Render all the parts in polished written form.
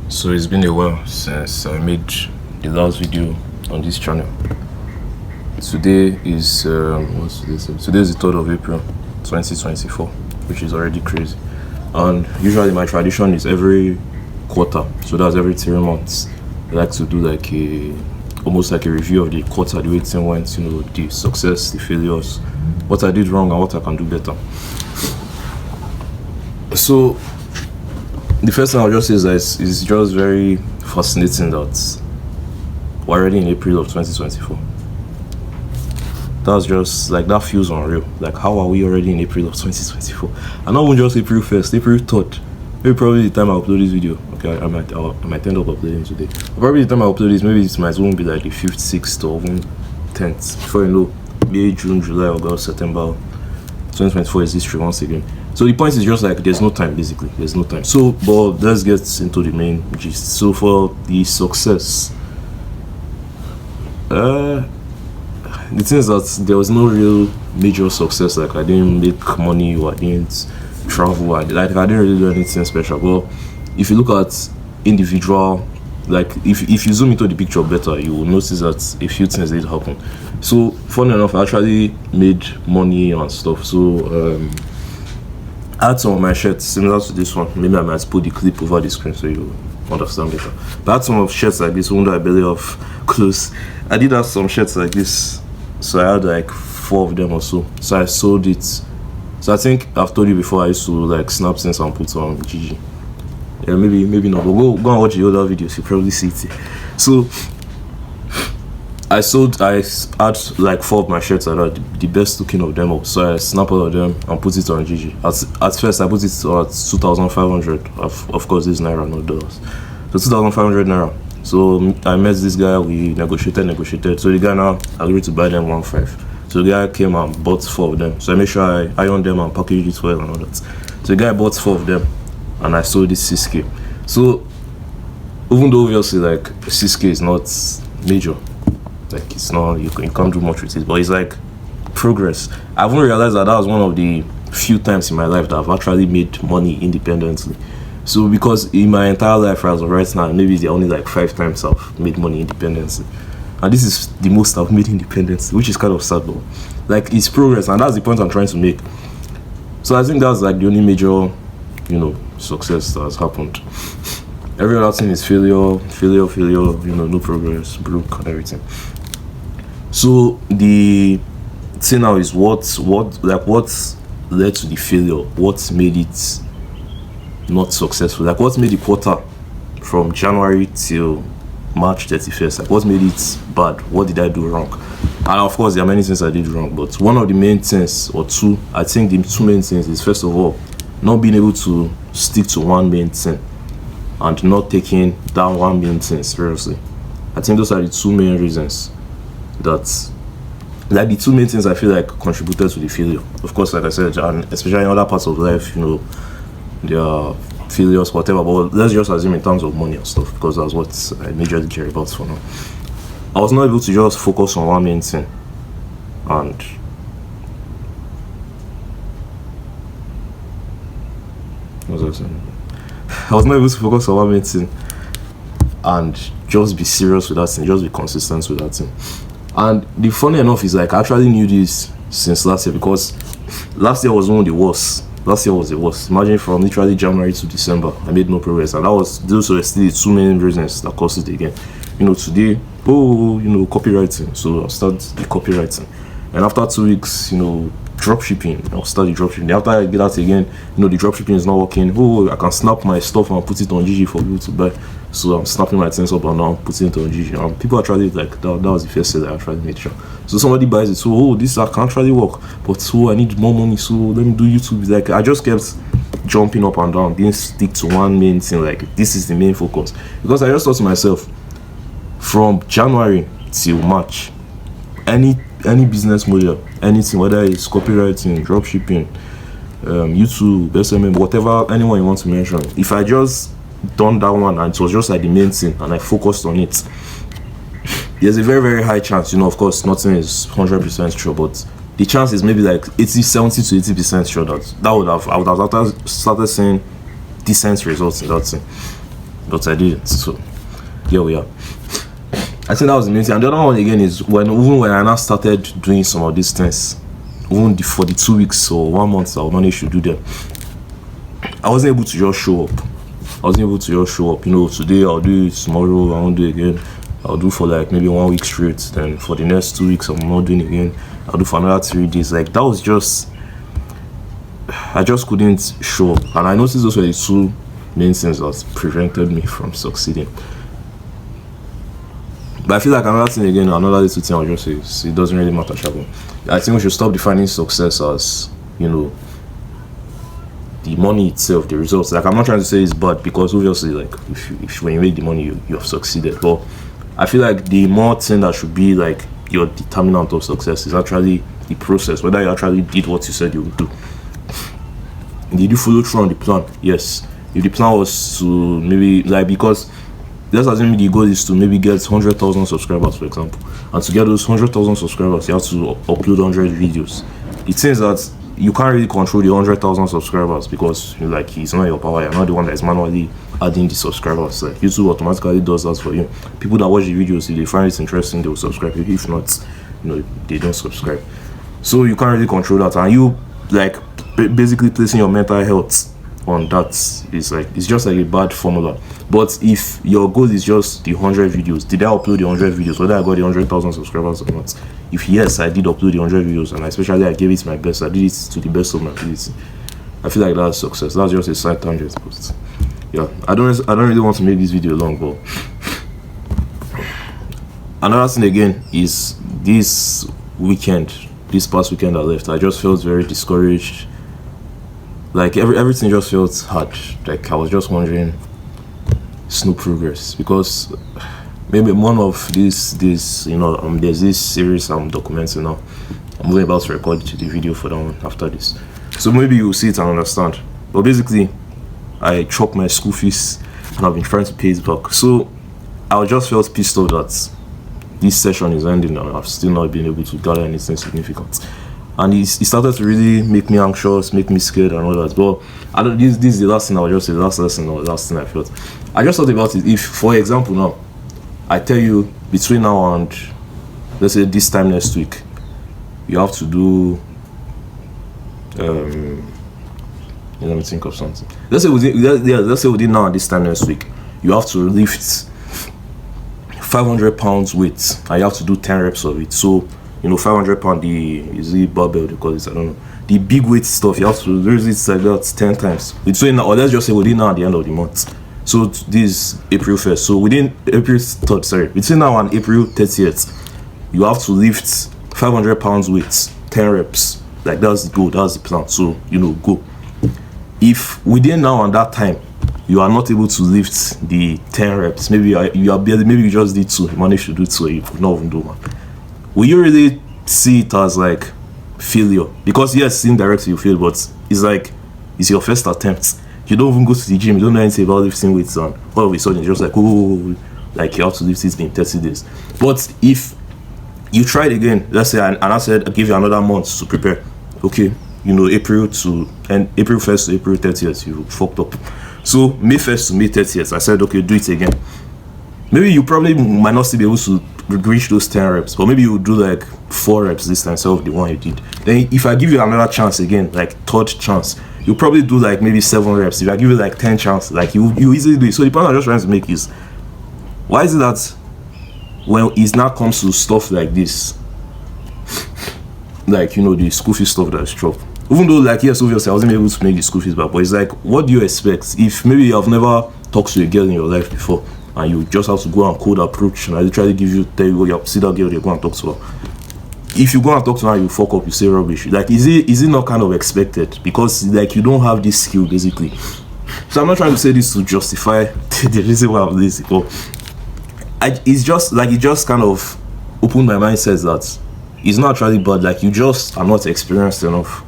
So it's been a while since I made the last video on this channel. Today is what's this? Today is the 3rd of April, 2024, which is already crazy. And usually my tradition is every quarter, so that's every 3 months. I like to do like almost like a review of the quarter, the way it went, the success, the failures, what I did wrong and what I can do better. So the first thing I'll just say is that it's just very fascinating that we're already in April of 2024. That's just like, that feels unreal. Like, how are we already in April of 2024? And not even just April 1st, April 3rd. Maybe probably the time I upload this video. Okay, I might end up uploading today. Probably the time I upload this, maybe it might even be like the 5th, 6th, or even 10th. Before you know, May, June, July, August, September, 2024 is history once again. So the point is just like, there's no time, basically. There's no time. So, but let's get into the main gist. So for the success, the thing is that there was no real major success. Like, I didn't make money, or I didn't travel, I didn't really do anything special. But if you look at individual, like if you zoom into the picture better, you will notice that a few things did happen. So funny enough, I actually made money and stuff. So I had some of my shirts similar to this one. Maybe I might put the clip over the screen so you understand better. But I had some of shirts like this, even though I barely have clothes. I did have some shirts like this. So I had like 4 of them or so. So I sold it. So I think I've told you before, I used to like snap things and put on GG. Yeah, maybe not. But go and watch the other videos, you probably see it. So I had like 4 of my shirts. I had the best looking of them up. So I snapped all of them and put it on GG. At first I put it at 2,500. Of course, this is naira, not dollars. So 2,500 naira. So I met this guy, we negotiated. So the guy now agreed to buy them 1.5. So the guy came and bought 4 of them. So I made sure I ironed them and packaged it well and all that. So the guy bought 4 of them and I sold it 6k. So even though obviously like 6k is not major, like it's not, you can't do much with it, but it's like progress. I haven't realized that was one of the few times in my life that I've actually made money independently. So because in my entire life as of right now, maybe it's only like 5 times I've made money independently. And this is the most I've made independently, which is kind of sad though. Like, it's progress, and that's the point I'm trying to make. So I think that's like the only major, success that has happened. Every other thing is failure, no progress, broke and everything. So the thing now is what led to the failure? What made it not successful? Like, what made the quarter from January till March 31st? Like, what made it bad? What did I do wrong? And of course, there are many things I did wrong, but one of the main things, or two, I think the 2 main things is, first of all, not being able to stick to one main thing and not taking that one main thing seriously. I think those are the 2 main reasons that, like, the 2 main things I feel like contributed to the failure. Of course, like I said, and especially in other parts of life, there are failures, whatever, but let's just assume in terms of money and stuff, because that's what I majorly care about for now. I was not able to just focus on one main thing, and what was I saying? I was not able to focus on one main thing and just be serious with that thing, just be consistent with that thing. And the funny enough is, like, I actually knew this since last year, because last year was one of the worst. Last year was the worst. Imagine, from literally January to December, I made no progress, and those were still the 2 main reasons that caused it again. Today, copywriting. So I'll start the copywriting, and after 2 weeks, drop shipping. I'll start the drop shipping. After I get out again, the drop shipping is not working. I can snap my stuff and put it on GG for people to buy. So I'm snapping my things up and now putting it on GG. And people actually like that. That was the first sale I actually made sure. So somebody buys it. So this can actually work, but I need more money. So let me do YouTube. Like, I just kept jumping up and down, didn't stick to one main thing. Like, this is the main focus, because I just thought to myself, from January till March, any business model, anything, whether it's copywriting, dropshipping, YouTube, SMM, whatever, anyone you want to mention, if I just done that one and it was just like the main thing and I focused on it, there's a very, very high chance, of course nothing is 100% sure, but the chance is maybe like 70 to 80% sure that I would have started seeing decent results in that thing. but I didn't. So here we are. I think that was the main thing. And the other one again is when I now started doing some of these things, even for the 2 weeks or 1 month I managed to do them, I wasn't able to just show up. You know, today I'll do it, tomorrow I won't do it again. I'll do for like maybe 1 week straight, then for the next 2 weeks I'm not doing it again. I'll do for another 3 days. Like that was just, I just couldn't show up. And I noticed those were the two main things that prevented me from succeeding. But I feel like another thing again, another little thing I'll just say is it doesn't really matter, Shabu. I think we should stop defining success as, you know, the money itself, the results. Like I'm not trying to say it's bad, because obviously like if when you make the money you have succeeded. But I feel like the more thing that should be like your determinant of success is actually the process, whether you actually did what you said you would do. Did you follow through on the plan? Yes. If the plan was to maybe like, because let's assume the goal is to maybe get 100,000 subscribers, for example, and to get those 100,000 subscribers you have to upload 100 videos. It seems that you can't really control the 100,000 subscribers, because like it's not your power. You're not the one that is manually adding the subscribers. Like YouTube automatically does that for you. People that watch the videos, if they find it interesting, they will subscribe. If not, you know, they don't subscribe. So you can't really control that, and you like basically placing your mental health on that is like, it's just like a bad formula. But if your goal is just the 100 videos, did I upload the 100 videos, whether I got the 100,000 subscribers or not? If yes, I did upload the 100 videos, and especially I gave it my best, I did it to the best of my ability, I feel like that's success. That's just a side tangent, but yeah, I don't really want to make this video long. But another thing again is this past weekend I left, I just felt very discouraged. Like everything just felt hard. Like I was just wondering, no progress, because maybe one of this you know, there's this series I'm documenting now. I'm really about to record the video for that one after this, so maybe you'll see it and understand. But basically, I chopped my school fees and I've been trying to pay it back. So I just felt pissed off that this session is ending and I've still not been able to gather anything significant. And it started to really make me anxious, make me scared and all that. But I don't, this is the last thing I will just say, the last lesson or the last thing I felt. I just thought about it. If, for example, now, I tell you between now and, let's say this time next week, you have to do, let me think of something. Let's say within now and this time next week, you have to lift 500 pounds weight and you have to do 10 reps of it. So, you know, 500 pound, is the barbell they call it, I don't know. The big weight stuff, you have to raise it like that 10 times. Between now, or let's just say within now at the end of the month. So this is April 1st. So within April 3rd, sorry, between now and April 30th, you have to lift 500 pounds weight, 10 reps. Like that's the goal, that's the plan. So, you know, go. If within now and that time, you are not able to lift the 10 reps, maybe you just did 2, you managed to do 2, you could not even do 1. Will you really see it as like failure? Because yes, indirectly you fail, but it's like it's your first attempt. You don't even go to the gym, you don't know anything about lifting weights, and all of a sudden you're just like, oh, like you have to lift it in 30 days. But if you try it again, let's say, and I said I give you another month to prepare. Okay, you know, April 1st to April 30th, you fucked up. So May 1st to May 30th, I said, okay, do it again. Maybe you probably might not still be able to reach those 10 reps, but maybe you do like 4 reps this time instead of the one you did. Then if I give you another chance again, like third chance, you'll probably do like maybe 7 reps. If I give you like 10 chances, like you easily do it. So the point I'm just trying to make is, why is it that when it now comes to stuff like this, like, you know, the school fees stuff that's dropped, even though like, yes, obviously I wasn't able to make the school fees back, but it's like, what do you expect if maybe you have never talked to a girl in your life before, and you just have to go and cold approach, and I literally tell you, you see that girl, you go and talk to her. If you go and talk to her, you fuck up, you say rubbish. Like, is it not kind of expected? Because like you don't have this skill basically. So I'm not trying to say this to justify the reason why I'm lazy, but it's just like, it just kind of opened my mindset that it's not actually bad. Like, you just are not experienced enough.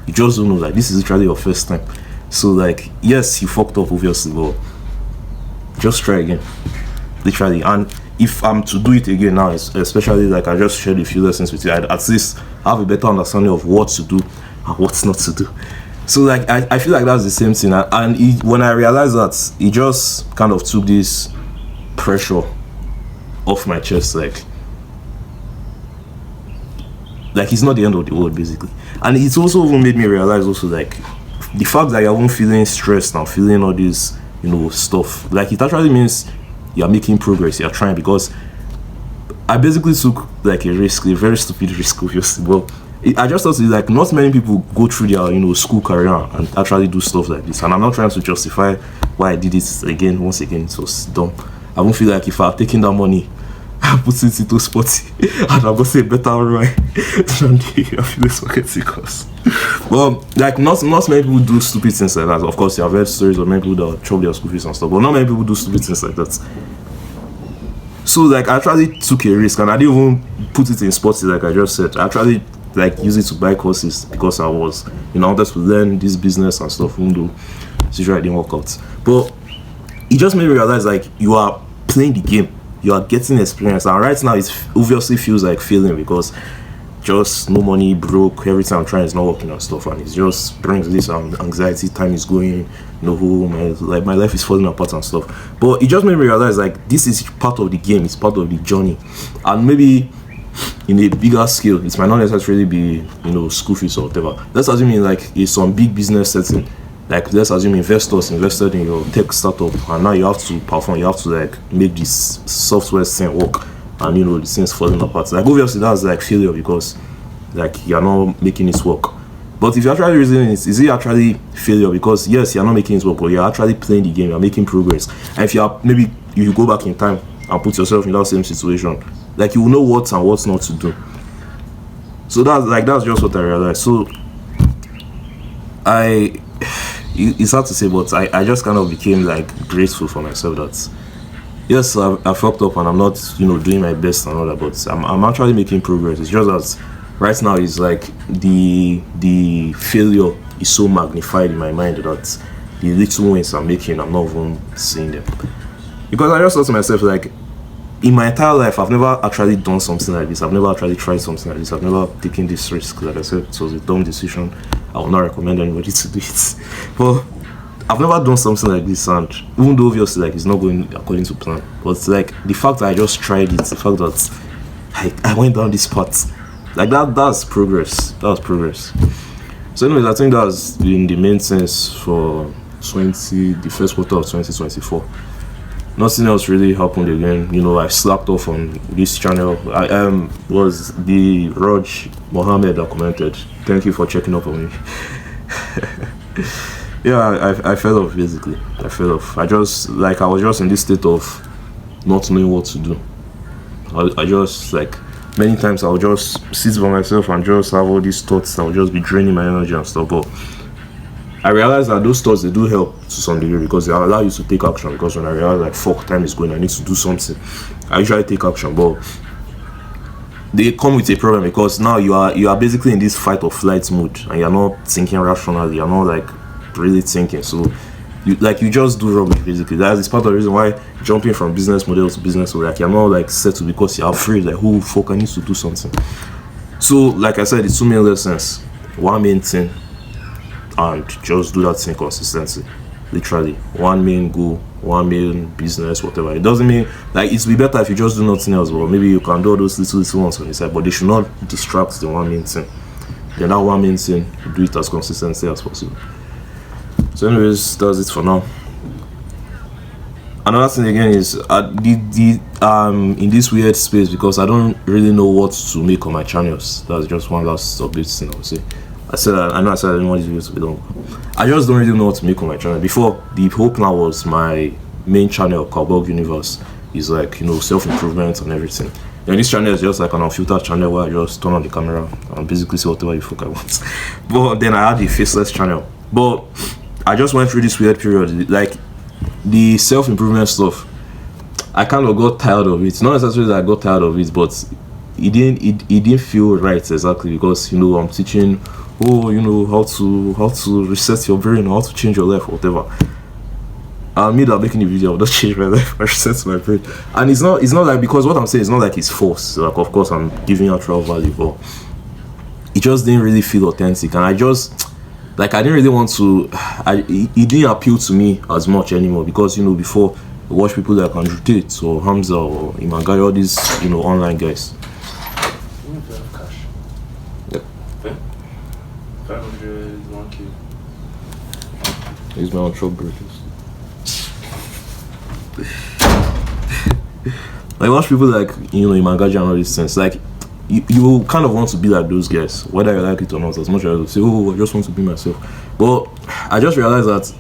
You just don't know, like, this is literally your first time. So like, yes, you fucked up obviously, but just try again, literally. And if I'm to do it again now, especially like I just shared a few lessons with you, I'd at least have a better understanding of what to do and what's not to do. So like I feel like that's the same thing, and when I realized that, it just kind of took this pressure off my chest, like it's not the end of the world basically. And it's also even made me realize also, like, the fact that you're even feeling stressed and feeling all this, stuff, like, it actually means you're making progress, you're trying. Because I basically took like a risk, a very stupid risk, obviously, but I just thought, like, not many people go through their school career and actually do stuff like this. And I'm not trying to justify why I did it again. Once again, it was dumb. I won't feel like if I had taken that money and put it into sporty, and I'm gonna say better ROI than the affiliate marketing course. Well, like, not many people do stupid things like that. Of course, you have heard stories of many people that chop their school fees and stuff, but not many people do stupid things like that. So like, I actually took a risk, and I didn't even put it in sporty, like I just said. I actually like use it to buy courses because I was, I wanted to learn this business and stuff, even though it's usually didn't work out. But it just made me realize, like, you are playing the game, you are getting experience, and right now it obviously feels like failing because just no money, broke, everything I'm trying is not working and stuff, and it just brings this anxiety. Time is going, my life is falling apart and stuff. But it just made me realize, like, this is part of the game, it's part of the journey, and maybe in a bigger scale, it might not necessarily be, school fees or whatever. Let's assume in like it's some big business setting. Like, let's assume investors invested in your tech startup, and now you have to perform, you have to like make this software thing work, and the thing's falling apart. Like, obviously that's like failure because like you're not making it work. But if you're actually reasoning it, is it actually failure? Because yes, you're not making it work, but you're actually playing the game, you're making progress. And if you go back in time and put yourself in that same situation, like, you will know what and what's not to do. So that's just what I realized. So it's hard to say, but I just kind of became like grateful for myself that yes, I fucked up and I'm not doing my best and all that, but I'm actually making progress. It's just that right now it's like the failure is so magnified in my mind that the little wins I'm making, I'm not even seeing them. Because I just thought to myself, like, in my entire life, I've never actually done something like this. I've never actually tried something like this. I've never taken this risk. Like I said, it was a dumb decision. I will not recommend anybody to do it. But I've never done something like this, and even though obviously like it's not going according to plan, but like the fact that I just tried it, the fact that I went down this path, like that's progress. That was progress. So anyways, I think that's been the main sense for the first quarter of 2024. Nothing else really happened again. I slacked off on this channel. I was the Raj Mohammed that commented. Thank you for checking up on me. Yeah, I fell off basically. I fell off. I was just in this state of not knowing what to do. I just like many times I'll just sit by myself and just have all these thoughts. I'll just be draining my energy and stuff. But I realized that those thoughts, they do help to some degree because they allow you to take action. Because when I realize like fuck, time is going, I need to do something, I usually take action. But they come with a problem because now you are basically in this fight or flight mode and you're not thinking rationally, you're not like really thinking. So you just do rubbish basically. That's part of the reason why jumping from business model to business model, like you're not like settled because you're afraid like, who fuck, I need to do something. So like I said, it's 2 main lessons. One main thing, and just do that thing consistently. Literally, one main goal, one main business, whatever. It doesn't mean like it's be better if you just do nothing else, but maybe you can do all those little ones on the side, but they should not distract the one main thing. Then that one main thing, do it as consistently as possible. So anyways, that's it for now. Another thing again is in this weird space because I don't really know what to make on my channels. That's just one last update thing I would say. I know I said I didn't want this video to be long. I just don't really know what to make on my channel. Before, the whole plan was my main channel, Cowboy Universe, is like, self-improvement and everything. And this channel is just like an unfiltered channel where I just turn on the camera and basically say whatever the fuck I want. But then I had the faceless channel. But I just went through this weird period. Like, the self-improvement stuff, I kind of got tired of it. Not necessarily that I got tired of it, but it didn't feel right exactly because, I'm teaching how to reset your brain, how to change your life, whatever. And me that making the video, I'll just change my life, I reset my brain. And it's not like, because what I'm saying is not like it's forced. Like, of course I'm giving out real value, but it just didn't really feel authentic. And like I didn't really want to. It didn't appeal to me as much anymore because before I watch people like Andrew Tate or Hamza or Imagari, all these online guys. Even if you have cash. Yep. Yeah. 500, 1K. Use my own truck breakers. Like watch people like Imagaji and all these things. Like you kind of want to be like those guys, whether you like it or not. As much as I say, I just want to be myself. But I just realized that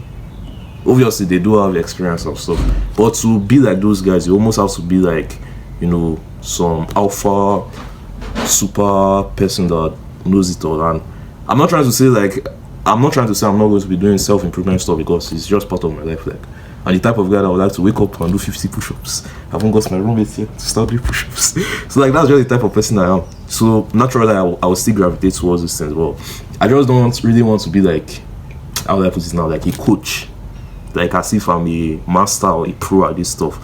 obviously they do have experience of stuff. But to be like those guys, you almost have to be like some alpha super person that knows it all. And I'm not trying to say I'm not going to be doing self-improvement stuff because it's just part of my life. Like, and the type of guy that would like to wake up and do 50 push-ups. I haven't got my roommate yet to start doing push-ups. So like that's just the type of person I am. So naturally I will still gravitate towards these things. But I just don't really want to be like, how would I put it now, like a coach. Like as if I'm a master or a pro at this stuff.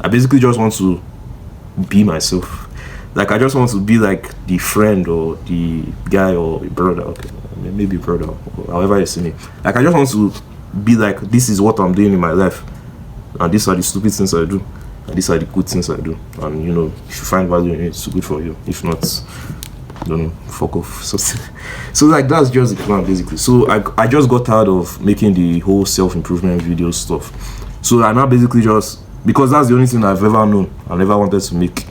I basically just want to be myself. Like I just want to be like the friend or the guy or a brother. Okay, maybe brother, or however you see me. Like I just want to be like, this is what I'm doing in my life, and these are the stupid things I do, and these are the good things I do. And if you find value in it, it's good for you. If not, don't know, fuck off. So like that's just the plan basically. So I just got tired of making the whole self-improvement video stuff. So I now basically just, because that's the only thing I've ever known and ever wanted to make,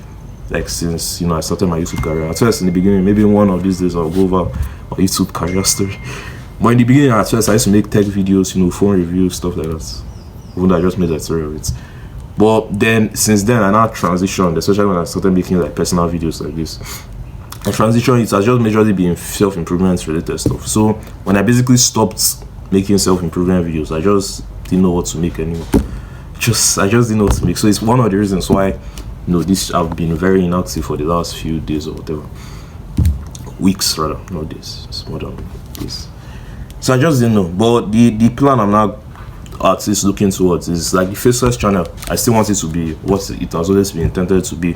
like since I started my YouTube career. At first in the beginning, maybe one of these days I'll go over my YouTube career story. But in the beginning, at first I used to make tech videos, phone reviews, stuff like that. Even though I just made a story of it. But then since then I now transitioned, especially when I started making like personal videos like this. I transitioned, it has just majorly been self-improvement related stuff. So when I basically stopped making self-improvement videos, I just didn't know what to make anymore. I just didn't know what to make. So it's one of the reasons why this I've been very inactive for the last few days or whatever. Weeks rather, not days. It's more than days. So I just didn't know. But the plan I'm now at least looking towards is like the Faceless channel. I still want it to be what it has always been intended to be,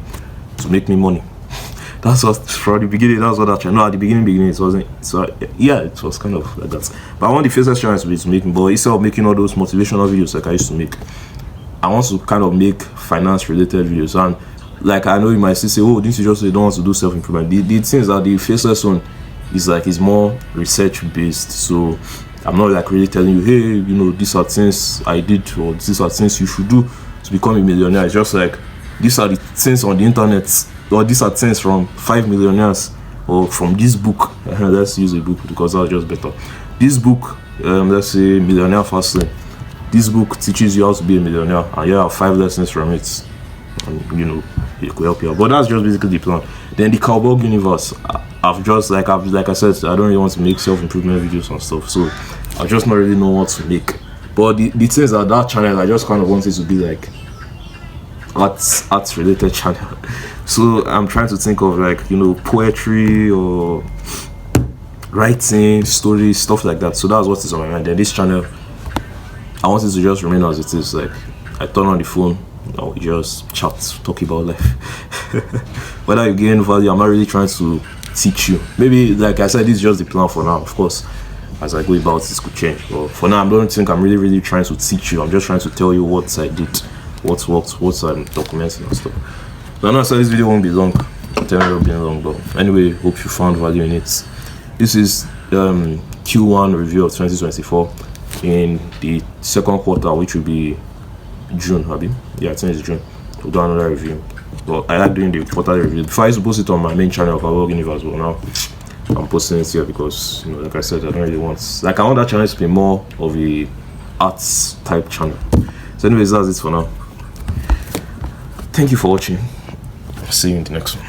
to make me money. That's what from the beginning. That's what I tried. No, at the beginning it wasn't. So yeah, it was kind of like that. But I want the Faceless channel to be to make me. But instead of making all those motivational videos like I used to make, I want to kind of make finance related videos. And like I know you might still say, oh, this is just you don't want to do self-improvement. The thing is that the Faceless one is like it's more research based. So I'm not like really telling you, hey, these are things I did or these are things you should do to become a millionaire. It's just like these are the things on the internet, or these are things from 5 millionaires or from this book. Let's use a book because that's just better. This book, let's say Millionaire Fastlane. This book teaches you how to be a millionaire, and you have 5 lessons from it, and it could help you out. But that's just basically the plan. Then the Cowboy Universe, like I said, I don't really want to make self-improvement videos and stuff, so I just not really know what to make. But the things that channel, I just kind of wanted to be like arts related channel. So I'm trying to think of like poetry or writing, stories, stuff like that. So that's what is on my mind. Then this channel, I want it to just remain as it is. Like I turn on the phone, we just chat, talk about life. Whether you gain value, I'm not really trying to teach you. Maybe like I said, this is just the plan for now. Of course, as I go about this could change. But for now, I don't think I'm really trying to teach you. I'm just trying to tell you what I did, what worked, what I'm documenting and stuff. So I know I said this video won't be long. I'm telling you it'll be long, but anyway, hope you found value in it. This is Q1 review of 2024 in the second quarter, which will be June, Abi. Yeah, I think it's June. We'll do another review. But I like doing the quarterly review. Before I used to post it on my main channel, Cowboy Universe, but now I'm posting it here because like I said, I don't really want I want that channel to be more of a arts type channel. So anyways, that's it for now. Thank you for watching. See you in the next one.